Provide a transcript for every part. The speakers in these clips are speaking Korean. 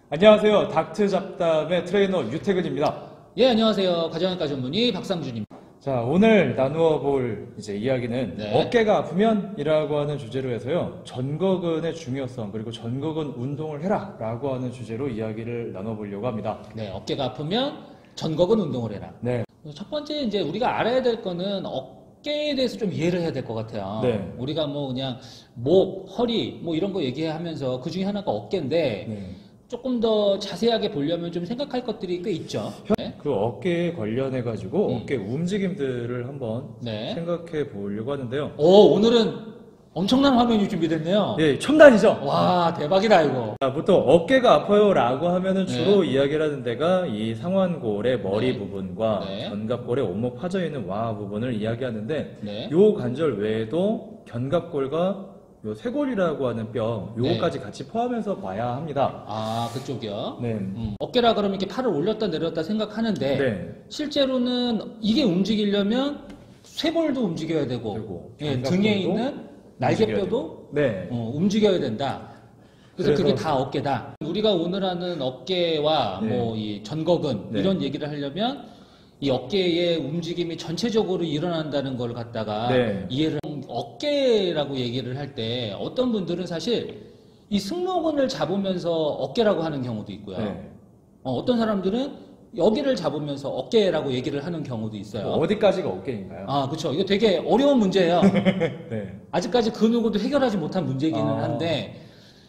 안녕하세요. 닥트 잡담의 트레이너 유태근입니다. 예, 안녕하세요. 가정의과 전문의 박상준입니다. 자, 오늘 나누어 볼 이야기는 네. 어깨가 아프면이라고 하는 주제로 해서요. 전거근의 중요성 그리고 전거근 운동을 해라라고 하는 주제로 이야기를 나눠보려고 합니다. 네, 어깨가 아프면 전거근 운동을 해라. 네. 첫 번째 이제 우리가 알아야 될 거는 어깨에 대해서 좀 이해를 해야 될 것 같아요. 네. 우리가 뭐 그냥 목, 허리 뭐 이런 거 얘기하면서 그 중에 하나가 어깨인데 네. 조금 더 자세하게 보려면 좀 생각할 것들이 꽤 있죠. 네. 그 어깨에 관련해 가지고 어깨 움직임들을 한번 네. 생각해 보려고 하는데요. 오, 오늘은 엄청난 화면이 준비됐네요. 예, 첨단이죠. 와, 대박이다 이거. 자, 보통 어깨가 아파요라고 하면은 주로 네. 이야기를 하는 데가 이 상완골의 머리 네. 부분과 네. 견갑골의 온목 파져 있는 와하 부분을 이야기하는데 네. 요 관절 외에도 견갑골과 요 쇄골이라고 하는 뼈 요거까지 같이 포함해서 봐야 합니다. 아, 그쪽이요? 네. 어깨라 그러면 이렇게 팔을 올렸다 내렸다 생각하는데 네. 실제로는 이게 움직이려면 쇄골도 움직여야 되고, 그리고 예, 견갑골도 등에 있는 날개뼈도 움직여야 네. 움직여야 된다. 그래서 그래서 그게 다 어깨다. 우리가 오늘 하는 어깨와 네. 뭐 이 전거근 네. 이런 얘기를 하려면 이 어깨의 움직임이 전체적으로 일어난다는 걸 갖다가 네. 이해를 어깨라고 얘기를 할 때 어떤 분들은 사실 이 승모근을 잡으면서 어깨라고 하는 경우도 있고요. 네. 어떤 사람들은 여기를 잡으면서 어깨라고 얘기를 하는 경우도 있어요. 어디까지가 어깨인가요? 아, 그렇죠. 이거 되게 어려운 문제예요. 네. 아직까지 그 누구도 해결하지 못한 문제이기는 한데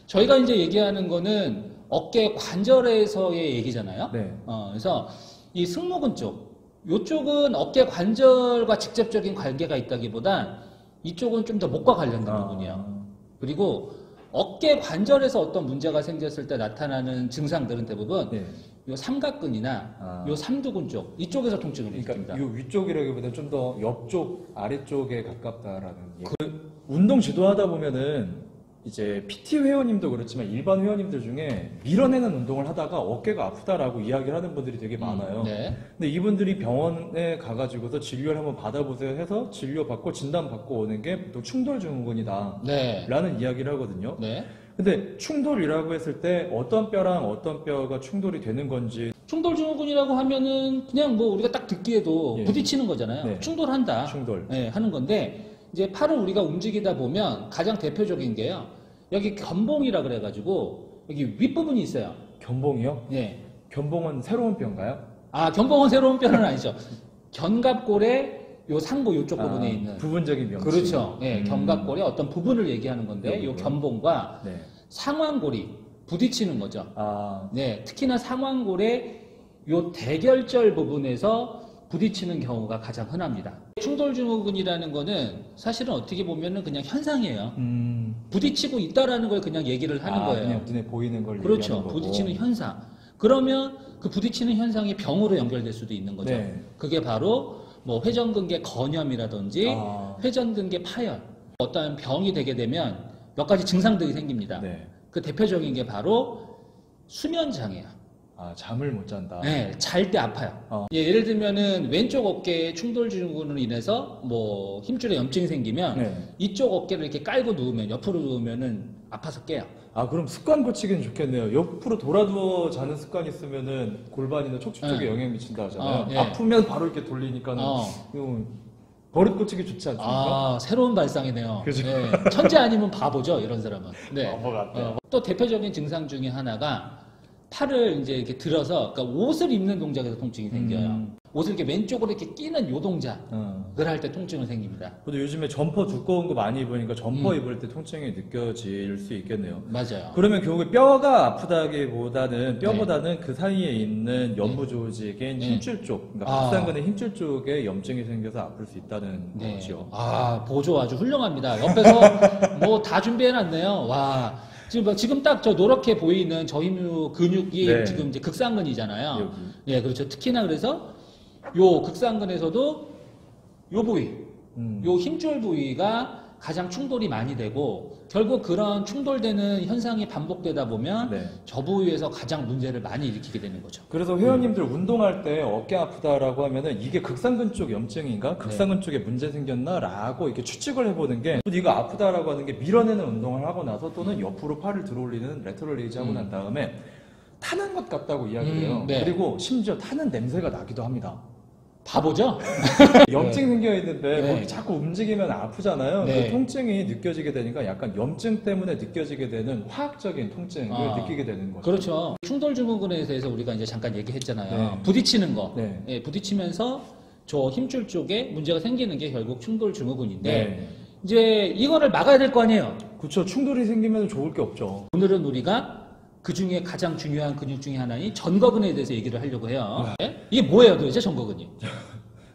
저희가 이제 얘기하는 거는 어깨 관절에서의 얘기잖아요. 네. 그래서 이 승모근 쪽, 이쪽은 어깨 관절과 직접적인 관계가 있다기보단 이쪽은 좀 더 목과 관련된 부분이에요. 그리고 어깨 관절에서 어떤 문제가 생겼을 때 나타나는 증상들은 대부분 네. 요 삼각근이나 요 삼두근 쪽 이쪽에서 통증을 일으킵니다. 그러니까 요 위쪽이라기보다 좀 더 옆쪽 아래쪽에 가깝다라는 얘기. 운동 지도하다 보면은 이제 PT 회원님도 그렇지만 일반 회원님들 중에 밀어내는 운동을 하다가 어깨가 아프다라고 이야기를 하는 분들이 되게 많아요. 네. 근데 이분들이 병원에 가가지고서 진료를 한번 받아보세요 해서 진료받고 진단받고 오는 게 보통 충돌증후군이다 네. 라는 이야기를 하거든요. 네. 근데 충돌이라고 했을 때 어떤 뼈랑 어떤 뼈가 충돌이 되는 건지. 충돌증후군이라고 하면은 그냥 뭐 우리가 딱 듣기에도 예. 부딪히는 거잖아요. 네. 충돌한다. 충돌. 네, 하는 건데 이제 팔을 우리가 움직이다 보면 가장 대표적인 게요. 여기 견봉이라 그래가지고 여기 윗부분이 있어요. 견봉이요? 예. 견봉은 새로운 뼈인가요? 아, 견봉은 새로운 뼈는 아니죠. 견갑골의 요 상부 요쪽 부분에 있는. 부분적인 명칭. 그렇죠. 예, 견갑골의 어떤 부분을 얘기하는 건데 요 부분. 견봉과 네. 상완골이 부딪히는 거죠. 아, 네, 특히나 상완골의 요 대결절 부분에서 부딪히는 경우가 가장 흔합니다. 충돌증후군이라는 거는 사실은 어떻게 보면은 그냥 현상이에요. 부딪히고 있다라는 걸 그냥 얘기를 하는 거예요. 그냥 눈에 보이는 걸 그렇죠. 얘기하는 거고. 부딪히는 현상. 그러면 그 부딪히는 현상이 병으로 연결될 수도 있는 거죠. 네. 그게 바로 뭐 회전근개 건염이라든지 아. 회전근개 파열. 어떠한 병이 되게 되면 몇 가지 증상들이 생깁니다. 네. 그 대표적인 게 바로 수면 장애야. 아, 잠을 못 잔다. 네, 잘 때 아파요. 예, 예를 들면은 왼쪽 어깨에 충돌증후군으로 인해서 뭐 힘줄에 염증이 생기면 네. 이쪽 어깨를 이렇게 깔고 누우면 옆으로 누우면은 아파서 깨요. 아, 그럼 습관 고치기는 좋겠네요. 옆으로 돌아누워 자는 습관이 있으면은 골반이나 척추 쪽에 네. 영향 미친다 하잖아요. 예. 아프면 바로 이렇게 돌리니까는 이거 버릇 고치기 좋지 않습니까? 아, 새로운 발상이네요. 그죠? 네, 천재 아니면 바보죠, 이런 사람은. 네. 바보 같아요. 또 대표적인 증상 중에 하나가 팔을 이제 이렇게 들어서, 그러니까 옷을 입는 동작에서 통증이 생겨요. 옷을 이렇게 왼쪽으로 이렇게 끼는 요 동작을 할 때 통증이 생깁니다. 근데 요즘에 점퍼 두꺼운 거 많이 입으니까 점퍼 입을 때 통증이 느껴질 수 있겠네요. 맞아요. 그러면 결국에 뼈가 아프다기보다는 뼈보다는 그 사이에 있는 연부 조직인 힘줄 쪽, 그러니까 박상근의 힘줄 쪽에 염증이 생겨서 아플 수 있다는 거죠. 아, 보조 아주 훌륭합니다. 옆에서 뭐 다 준비해놨네요. 와. 지금 딱 저 노랗게 보이는 저 힘 근육이 네. 지금 이제 극상근이잖아요. 여기. 예, 그렇죠. 특히나 그래서 요 극상근에서도 요 부위, 요 힘줄 부위가 가장 충돌이 많이 되고 결국 그런 충돌되는 현상이 반복되다 보면 네. 저 부위에서 가장 문제를 많이 일으키게 되는 거죠. 그래서 회원님들 운동할 때 어깨 아프다라고 하면은 이게 극상근 쪽 염증인가? 극상근 쪽에 문제 생겼나? 라고 이렇게 추측을 해보는 게 또 이거 아프다라고 하는 게 밀어내는 운동을 하고 나서 또는 옆으로 팔을 들어올리는 레터럴 레이즈 하고 난 다음에 타는 것 같다고 이야기를 해요. 네. 그리고 심지어 타는 냄새가 나기도 합니다. 바보죠? 염증 생겨 있는데 네. 거기 자꾸 움직이면 아프잖아요. 네. 그 통증이 느껴지게 되니까 약간 염증 때문에 느껴지게 되는 화학적인 통증을 느끼게 되는 거죠. 그렇죠. 충돌 증후군에 대해서 우리가 이제 잠깐 얘기했잖아요. 네. 부딪히는 거. 네. 예, 부딪히면서 저 힘줄 쪽에 문제가 생기는 게 결국 충돌 증후군인데 네. 이제 이거를 막아야 될 거 아니에요. 그렇죠. 충돌이 생기면 좋을 게 없죠. 오늘은 우리가 그 중에 가장 중요한 근육 중에 하나인 전거근에 대해서 얘기를 하려고 해요. 네? 이게 뭐예요, 도대체 전거근이?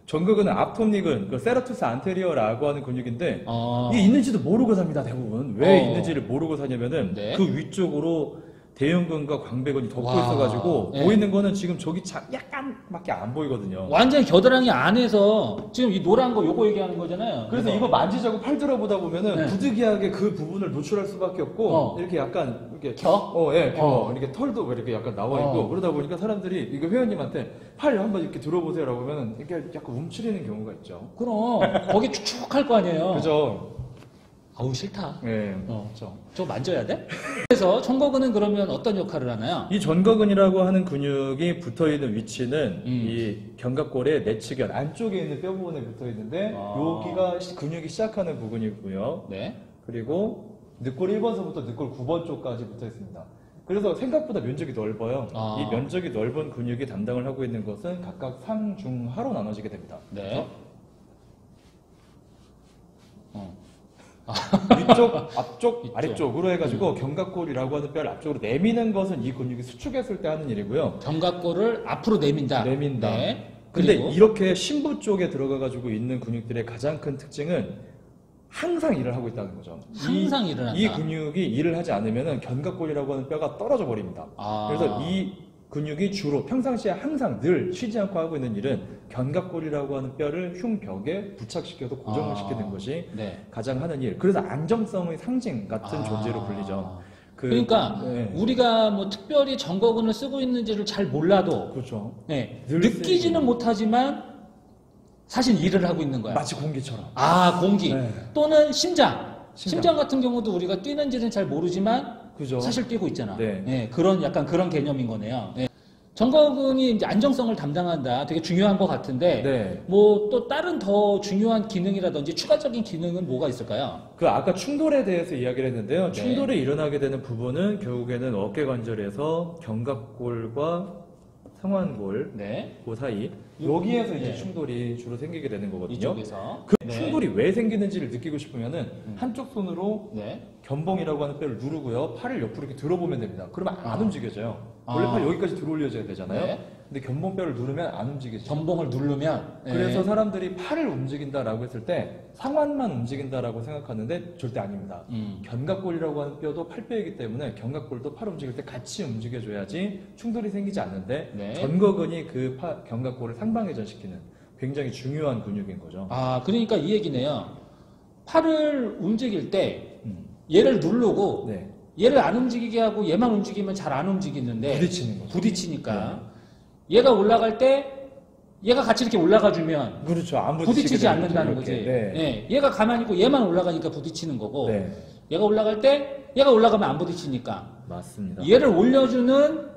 전극은 앞톱니근, 그 세라투스 안테리어라고 하는 근육인데 어. 이게 있는지도 모르고 삽니다. 대부분 왜 어. 있는지를 모르고 사냐면은 네. 그 위쪽으로 대형근과 광배근이 덮여 와. 있어가지고 네. 보이는 거는 지금 저기 약간밖에 안 보이거든요. 완전 겨드랑이 안에서 지금 이 노란 거 요거 얘기하는 거잖아요. 그래서 이거 만지자고 팔 들어보다 보면은 네. 부득이하게 그 부분을 노출할 수밖에 없고 이렇게 약간 이렇게 겨? 예, 겨. 어. 이렇게 털도 이렇게 약간 나와 있고 그러다 보니까 사람들이 이거 회원님한테 팔 한번 이렇게 들어보세요라고 하면은 이렇게 약간 움츠리는 경우가 있죠. 그럼 거기 축축할 거 아니에요. 그죠? 아우 싫다. 예. 그렇죠. 저 만져야 돼? 그래서 전거근은 그러면 어떤 역할을 하나요? 이 전거근이라고 하는 근육이 붙어 있는 위치는 음. 이 견갑골의 내측연 안쪽에 있는 뼈 부분에 붙어 있는데 아. 여기가 근육이 시작하는 부분이고요. 네. 그리고 늑골 1번서부터 늑골 9번 쪽까지 붙어 있습니다. 그래서 생각보다 면적이 넓어요. 아. 이 면적이 넓은 근육이 담당을 하고 있는 것은 각각 상, 중, 하로 나눠지게 됩니다. 네. 위쪽, 앞쪽, 이쪽. 아래쪽으로 해가지고 견갑골이라고 하는 뼈를 앞쪽으로 내미는 것은 이 근육이 수축했을 때 하는 일이고요. 견갑골을 앞으로 내민다. 내민다. 네. 근데 그리고 이렇게 심부 쪽에 들어가가지고 있는 근육들의 가장 큰 특징은 항상 일을 하고 있다는 거죠. 항상 일을 한다. 이 근육이 일을 하지 않으면 견갑골이라고 하는 뼈가 떨어져 버립니다. 아. 그래서 이 근육이 주로 평상시에 항상 늘 쉬지 않고 하고 있는 일은 견갑골이라고 하는 뼈를 흉벽에 부착시켜서 고정을 아. 시키는 것이 네. 가장 하는 일. 그래서 안정성의 상징 같은 아. 존재로 불리죠. 그러니까 네. 우리가 뭐 특별히 전거근을 쓰고 있는지를 잘 몰라도 그렇죠. 네. 늘 느끼지는 쓰이고. 못하지만 사실 일을 하고 있는 거야. 마치 공기처럼. 아, 공기 네. 또는 심장. 심장. 심장 같은 경우도 우리가 뛰는지는 잘 모르지만 그죠. 사실 뛰고 있잖아. 네. 그런 약간 그런 개념인 거네요. 네. 전거근이 이제 안정성을 담당한다. 되게 중요한 것 같은데 네. 뭐 또 다른 더 중요한 기능이라든지 추가적인 기능은 뭐가 있을까요? 그 아까 충돌에 대해서 이야기를 했는데요. 네. 충돌이 일어나게 되는 부분은 결국에는 어깨 관절에서 견갑골과 상완골 네. 그 사이 여기에서 이제 네. 충돌이 주로 생기게 되는 거거든요. 이쪽에서 그 네. 충돌이 왜 생기는지를 느끼고 싶으면은 한쪽 손으로 네. 견봉이라고 하는 뼈를 누르고요. 팔을 옆으로 이렇게 들어보면 됩니다. 그러면 안 움직여져요. 원래 아. 팔 여기까지 들어올려져야 되잖아요. 네. 근데 견봉뼈를 누르면 안 움직이죠. 전봉을 누르면 네. 그래서 사람들이 팔을 움직인다라고 했을 때 상완만 움직인다라고 생각하는데 절대 아닙니다. 견갑골이라고 하는 뼈도 팔뼈이기 때문에 견갑골도 팔 움직일 때 같이 움직여줘야지 충돌이 생기지 않는데 네. 전거근이 그 견갑골을 상방회전시키는 굉장히 중요한 근육인 거죠. 아, 그러니까 이 얘기네요. 팔을 움직일 때 음. 얘를 누르고 네. 얘를 안 움직이게 하고 얘만 움직이면 잘 안 움직이는데 부딪히는 거죠. 부딪히니까 얘가 올라갈 때 얘가 같이 이렇게 올라가 주면 그렇죠. 안 부딪히지 되는 않는다는 거죠, 거지. 이렇게. 네. 얘가 가만히 있고 얘만 올라가니까 부딪히는 거고 네. 얘가 올라갈 때 얘가 올라가면 안 부딪히니까 맞습니다. 얘를 올려주는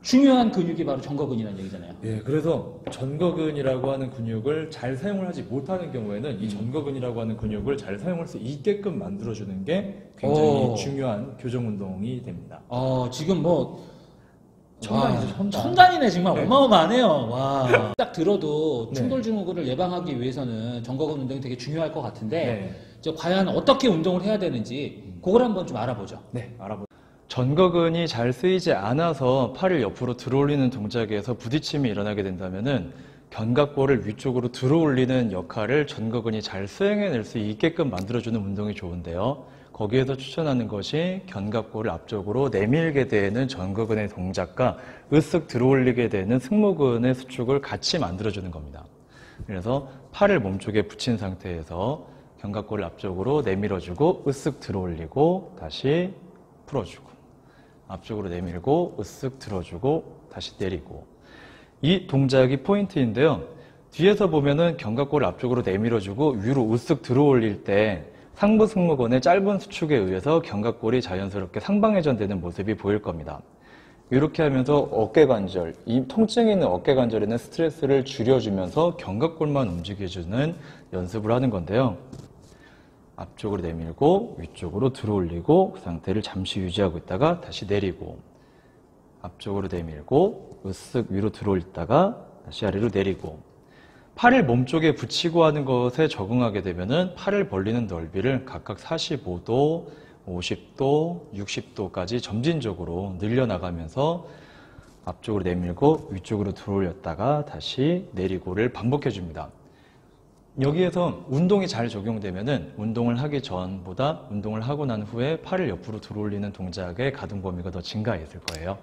중요한 근육이 바로 전거근이라는 얘기잖아요. 예, 그래서 전거근이라고 하는 근육을 잘 사용을 하지 못하는 경우에는 이 전거근이라고 하는 근육을 잘 사용할 수 있게끔 만들어주는 게 굉장히 오. 중요한 교정 운동이 됩니다. 지금 뭐 첨단이죠, 와, 첨단. 첨단이네 정말 네. 어마어마하네요. 와. 딱 들어도 네. 충돌 증후군을 예방하기 위해서는 전거근 운동이 되게 중요할 것 같은데 네. 이제 과연 어떻게 운동을 해야 되는지 그걸 한번 좀 알아보죠. 네, 알아보죠. 전거근이 잘 쓰이지 않아서 팔을 옆으로 들어올리는 동작에서 부딪힘이 일어나게 된다면은 견갑골을 위쪽으로 들어올리는 역할을 전거근이 잘 수행해낼 수 있게끔 만들어주는 운동이 좋은데요. 거기에서 추천하는 것이 견갑골을 앞쪽으로 내밀게 되는 전거근의 동작과 으쓱 들어올리게 되는 승모근의 수축을 같이 만들어주는 겁니다. 그래서 팔을 몸쪽에 붙인 상태에서 견갑골을 앞쪽으로 내밀어주고 으쓱 들어올리고 다시 풀어주고 앞쪽으로 내밀고 으쓱 들어주고 다시 내리고 이 동작이 포인트인데요. 뒤에서 보면은 견갑골을 앞쪽으로 내밀어주고 위로 으쓱 들어올릴 때 상부 승모근의 짧은 수축에 의해서 견갑골이 자연스럽게 상방회전되는 모습이 보일 겁니다. 이렇게 하면서 어깨 관절, 이 통증이 있는 어깨 관절에 있는 스트레스를 줄여주면서 견갑골만 움직여주는 연습을 하는 건데요. 앞쪽으로 내밀고 위쪽으로 들어올리고 그 상태를 잠시 유지하고 있다가 다시 내리고, 앞쪽으로 내밀고 으쓱 위로 들어올리다가 다시 아래로 내리고, 팔을 몸쪽에 붙이고 하는 것에 적응하게 되면은 팔을 벌리는 넓이를 각각 45도, 50도, 60도까지 점진적으로 늘려나가면서 앞쪽으로 내밀고 위쪽으로 들어올렸다가 다시 내리고를 반복해 줍니다. 여기에서 운동이 잘 적용되면은 운동을 하기 전보다 운동을 하고 난 후에 팔을 옆으로 들어올리는 동작의 가동 범위가 더 증가했을 거예요.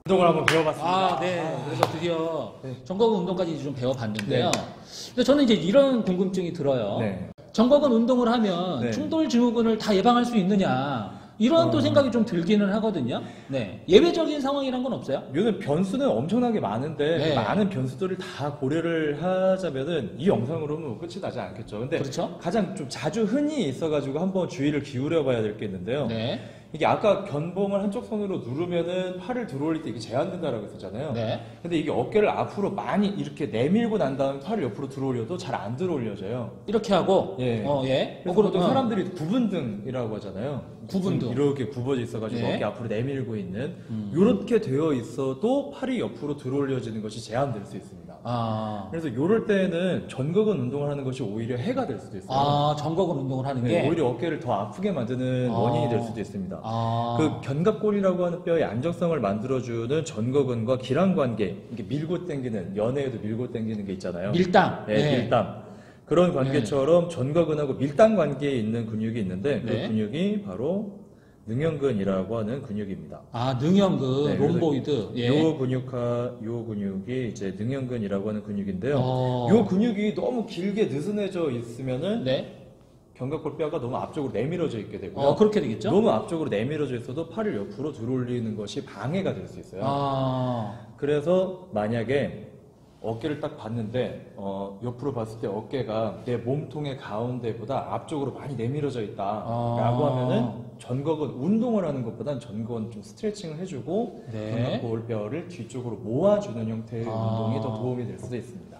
운동을 한번 배워봤습니다. 네. 그래서 드디어 전거근 운동까지 좀 배워봤는데요. 네. 근데 저는 이제 이런 궁금증이 들어요. 네. 전거근 운동을 하면 네. 충돌 증후군을 다 예방할 수 있느냐, 이런 또 생각이 좀 들기는 하거든요. 네. 예외적인 상황이란 건 없어요? 요즘 변수는 엄청나게 많은데 네. 그 많은 변수들을 다 고려를 하자면은 이 영상으로는 끝이 나지 않겠죠. 근데 그렇죠? 가장 좀 자주 흔히 있어가지고 한번 주의를 기울여 봐야 될 게 있는데요. 네. 이게 아까 견봉을 한쪽 손으로 누르면은 팔을 들어올릴 때 이게 제한된다라고 했었잖아요. 네. 근데 이게 어깨를 앞으로 많이 이렇게 내밀고 난 다음에 팔을 옆으로 들어올려도 잘 안 들어올려져요. 이렇게 하고, 예. 예. 그래서 보통 사람들이 구분등이라고 하잖아요. 구분등. 이렇게 굽어져 있어가지고 네. 어깨 앞으로 내밀고 있는 이렇게 되어 있어도 팔이 옆으로 들어올려지는 것이 제한될 수 있습니다. 아, 그래서 이럴 때는 전거근 운동을 하는 것이 오히려 해가 될 수도 있어요. 전거근 운동을 하는 네, 게. 오히려 어깨를 더 아프게 만드는 원인이 될 수도 있습니다. 아, 그 견갑골이라고 하는 뼈의 안정성을 만들어주는 전거근과 기랑관계, 이게 밀고 당기는, 연애에도 밀고 당기는 게 있잖아요. 밀당. 네, 밀당. 그런 관계처럼 전거근하고 밀당 관계에 있는 근육이 있는데 그 네. 근육이 바로 능형근이라고 하는 근육입니다. 아, 능형근, 네, 그래서 롬보이드. 예. 요 근육이 이제 능형근이라고 하는 근육인데요. 어. 요 근육이 너무 길게 느슨해져 있으면은 네. 견갑골 뼈가 너무 앞쪽으로 내밀어져 있게 되고요. 그렇게 되겠죠? 너무 앞쪽으로 내밀어져 있어도 팔을 옆으로 들어올리는 것이 방해가 될 수 있어요. 아, 그래서 만약에 어깨를 딱 봤는데 옆으로 봤을 때 어깨가 내 몸통의 가운데보다 앞쪽으로 많이 내밀어져 있다라고 하면은 전거근 운동을 하는 것보단 전거근 좀 스트레칭을 해주고 네. 견갑골 뼈를 뒤쪽으로 모아주는 형태의 운동이 더 도움이 될 수도 있습니다.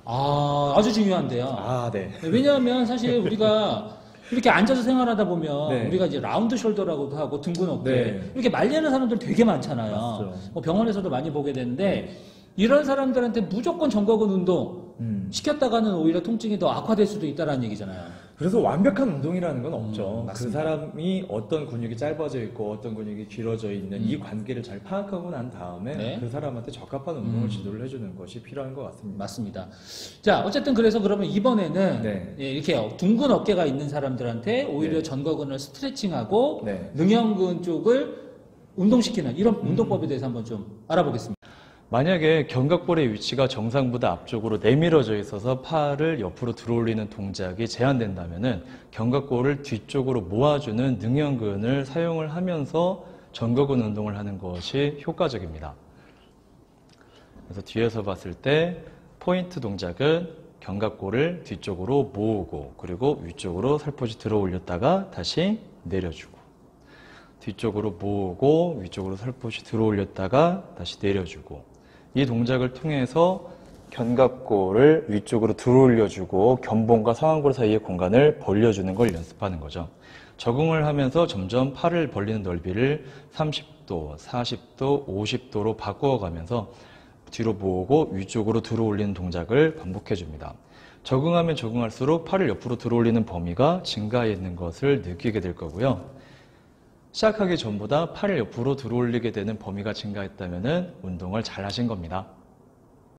아주 중요한데요. 아, 네. 왜냐하면 사실 우리가 이렇게 앉아서 생활하다 보면 네. 우리가 이제 라운드 숄더라고도 하고 등근 어깨 네. 이렇게 말리는 사람들 되게 많잖아요. 맞죠. 뭐 병원에서도 많이 보게 되는데 이런 사람들한테 무조건 전거근 운동 시켰다가는 오히려 통증이 더 악화될 수도 있다는 얘기잖아요. 그래서 완벽한 운동이라는 건 없죠. 그 맞습니다. 사람이 어떤 근육이 짧아져 있고 어떤 근육이 길어져 있는 이 관계를 잘 파악하고 난 다음에 네. 그 사람한테 적합한 운동을 지도를 해주는 것이 필요한 것 같습니다. 맞습니다. 자, 어쨌든 그래서 그러면 이번에는 네. 예, 이렇게 둥근 어깨가 있는 사람들한테 오히려 네. 전거근을 스트레칭하고 네. 능형근 쪽을 운동시키는 이런 운동법에 대해서 한번 좀 알아보겠습니다. 만약에 견갑골의 위치가 정상보다 앞쪽으로 내밀어져 있어서 팔을 옆으로 들어올리는 동작이 제한된다면은 견갑골을 뒤쪽으로 모아주는 능형근을 사용을 하면서 전거근 운동을 하는 것이 효과적입니다. 그래서 뒤에서 봤을 때 포인트 동작은 견갑골을 뒤쪽으로 모으고 그리고 위쪽으로 살포시 들어 올렸다가 다시 내려주고 뒤쪽으로 모으고 위쪽으로 살포시 들어 올렸다가 다시 내려주고 이 동작을 통해서 견갑골을 위쪽으로 들어 올려주고 견봉과 상완골 사이의 공간을 벌려주는 걸 연습하는 거죠. 적응을 하면서 점점 팔을 벌리는 넓이를 30도, 40도, 50도로 바꾸어가면서 뒤로 모으고 위쪽으로 들어 올리는 동작을 반복해 줍니다. 적응하면 적응할수록 팔을 옆으로 들어 올리는 범위가 증가해 있는 것을 느끼게 될 거고요. 시작하기 전보다 팔을 옆으로 들어 올리게 되는 범위가 증가했다면 운동을 잘 하신 겁니다.